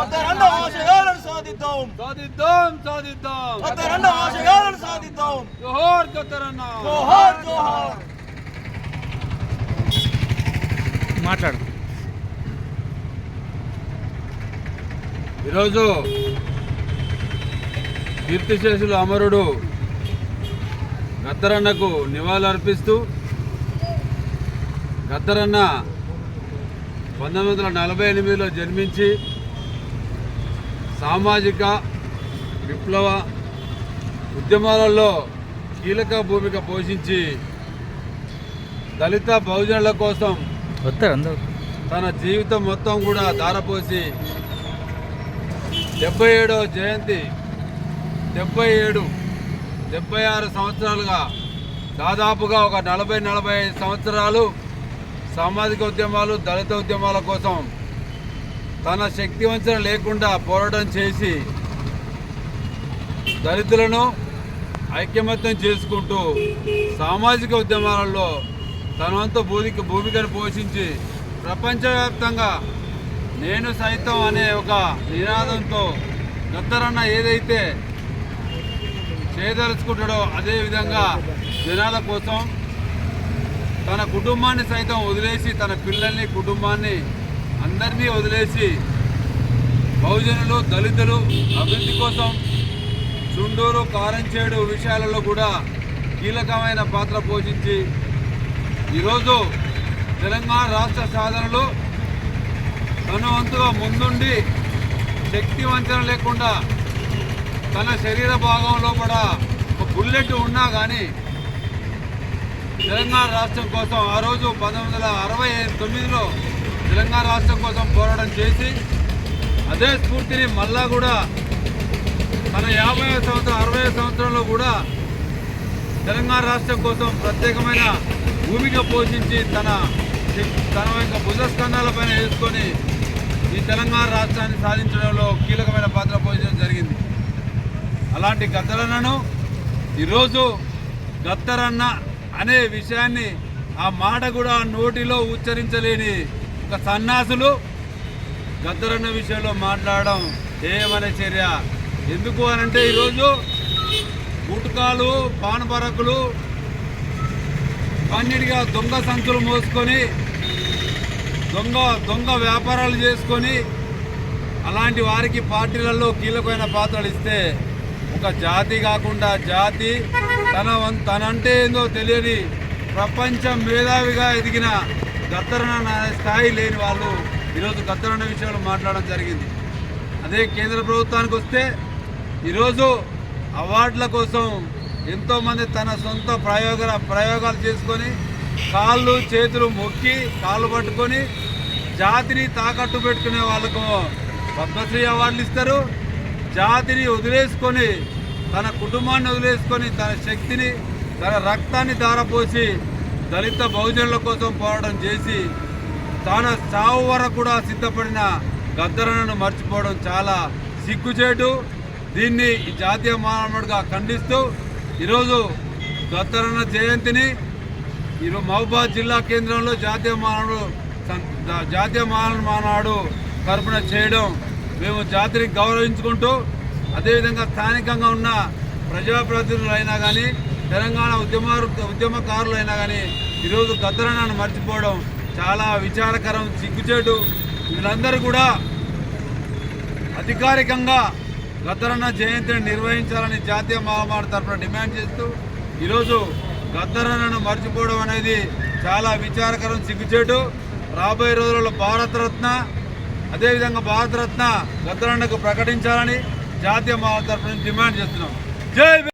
గద్దరన్న ఆశయాలను సాధిద్దాం సాధిద్దాం సాధిద్దాం గద్దరన్న ఆశయాలను సాధిద్దాం. జోహార్ గద్దరన్న జోహార్ జోహార్. మాట్లాడు. ఈరోజు కీర్తిశేషులు అమరుడు గద్దరన్నకు నివాళులర్పిస్తూ గద్దరన్న 1948లో జన్మించి సామాజిక విప్లవ ఉద్యమాలలో కీలక భూమిక పోషించి దళిత బహుజనుల కోసం తన జీవితం మొత్తం కూడా ధారపోసి 77వ జయంతి 76 సంవత్సరాలుగా దాదాపుగా ఒక 40-45 సంవత్సరాలు సామాజిక ఉద్యమాలు దళిత ఉద్యమాల కోసం తన శక్తి వంచన లేకుండా పోరాటం చేసి దళితులను ఐక్యమత్యం చేసుకుంటూ సామాజిక ఉద్యమాలలో తన వంతు భూమికను పోషించి ప్రపంచవ్యాప్తంగా నేను సైతం అనే ఒక నినాదంతో గద్దరన్న ఏదైతే చేయదలుచుకుంటాడో అదేవిధంగా జనాల కోసం తన కుటుంబాన్ని సైతం వదిలేసి తన పిల్లల్ని కుటుంబాన్ని అందరినీ వదిలేసి బహుజనులు దళితులు అభివృద్ధి కోసం చుండూరు కారంచేడు విషయాలలో కూడా కీలకమైన పాత్ర పోషించి ఈరోజు తెలంగాణ రాష్ట్ర సాధనలో తన వంతుగా ముందుండి శక్తి వంచన లేకుండా తన శరీర భాగంలో కూడా ఒక బుల్లెట్ ఉన్నా కానీ తెలంగాణ రాష్ట్రం కోసం ఆ రోజు 1969లో తెలంగాణ రాష్ట్రం కోసం పోరాటం చేసి అదే స్ఫూర్తిని మళ్ళా కూడా తన 50వ సంవత్సరం 60వ సంవత్సరంలో కూడా తెలంగాణ రాష్ట్రం కోసం ప్రత్యేకమైన భూమిక పోషించి తన యొక్క భుజస్కంధాలపైన వేసుకొని ఈ తెలంగాణ రాష్ట్రాన్ని సాధించడంలో కీలకమైన పాత్ర పోషించడం జరిగింది. అలాంటి గద్దరన్నను ఈరోజు గద్దరన్న అనే విషయాన్ని ఆ మాట కూడా నోటిలో ఉచ్చరించలేని ఒక సన్నాసులు గద్దరన్న విషయంలో మాట్లాడడం ఏమనే చర్య. ఎందుకు అనంటే ఈరోజు గుట్కాలు పానపరకులు పన్నీటిగా దొంగ సంచులు మోసుకొని దొంగ వ్యాపారాలు చేసుకొని అలాంటి వారికి పార్టీలలో కీలకమైన పాత్రలు ఇస్తే ఒక జాతి కాకుండా జాతి తనంటే ఏందో తెలియని ప్రపంచ మేధావిగా ఎదిగిన గద్దరన్న స్థాయి లేని వాళ్ళు ఈరోజు గద్దరన్న విషయంలో మాట్లాడడం జరిగింది. అదే కేంద్ర ప్రభుత్వానికి వస్తే ఈరోజు అవార్డుల కోసం ఎంతోమంది తన సొంత ప్రయోగాలు చేసుకొని కాళ్ళు చేతులు మొక్కి కాళ్ళు పట్టుకొని జాతిని తాకట్టు పెట్టుకునే వాళ్ళకు పద్మశ్రీ అవార్డులు ఇస్తారు. జాతిని వదిలేసుకొని తన కుటుంబాన్ని వదిలేసుకొని తన శక్తిని తన రక్తాన్ని ధారపోసి దళిత బహుజనుల కోసం పోరాటం చేసి తన చావు వరకు కూడా సిద్ధపడిన గద్దరన్నను మర్చిపోవడం చాలా సిగ్గుచేటు. దీన్ని ఈ జాతీయ మానవుడిగా ఖండిస్తూ ఈరోజు గద్దరన్న జయంతిని ఈరోజు మహబూబాబాద్ జిల్లా కేంద్రంలో జాతీయ మానాడు తరపున చేయడం మేము జాతిని గౌరవించుకుంటూ అదేవిధంగా స్థానికంగా ఉన్న ప్రజాప్రతినిధులు అయినా కానీ తెలంగాణ ఉద్యమకారులు అయినా కానీ ఈరోజు గద్దరన్నను మర్చిపోవడం చాలా విచారకరం, సిగ్గుచేటు. వీళ్ళందరూ కూడా అధికారికంగా గద్దరన్న జయంతిని నిర్వహించాలని జాతీయ మహామాడు తరఫున డిమాండ్ చేస్తూ ఈరోజు గద్దరన్నను మర్చిపోవడం అనేది చాలా విచారకరం, సిగ్గుచేటు. రాబోయే రోజుల్లో భారతరత్న అదేవిధంగా భారతరత్న గద్దరన్నకు ప్రకటించాలని జాతీయ మహామాడు తరఫున డిమాండ్ చేస్తున్నాం. జై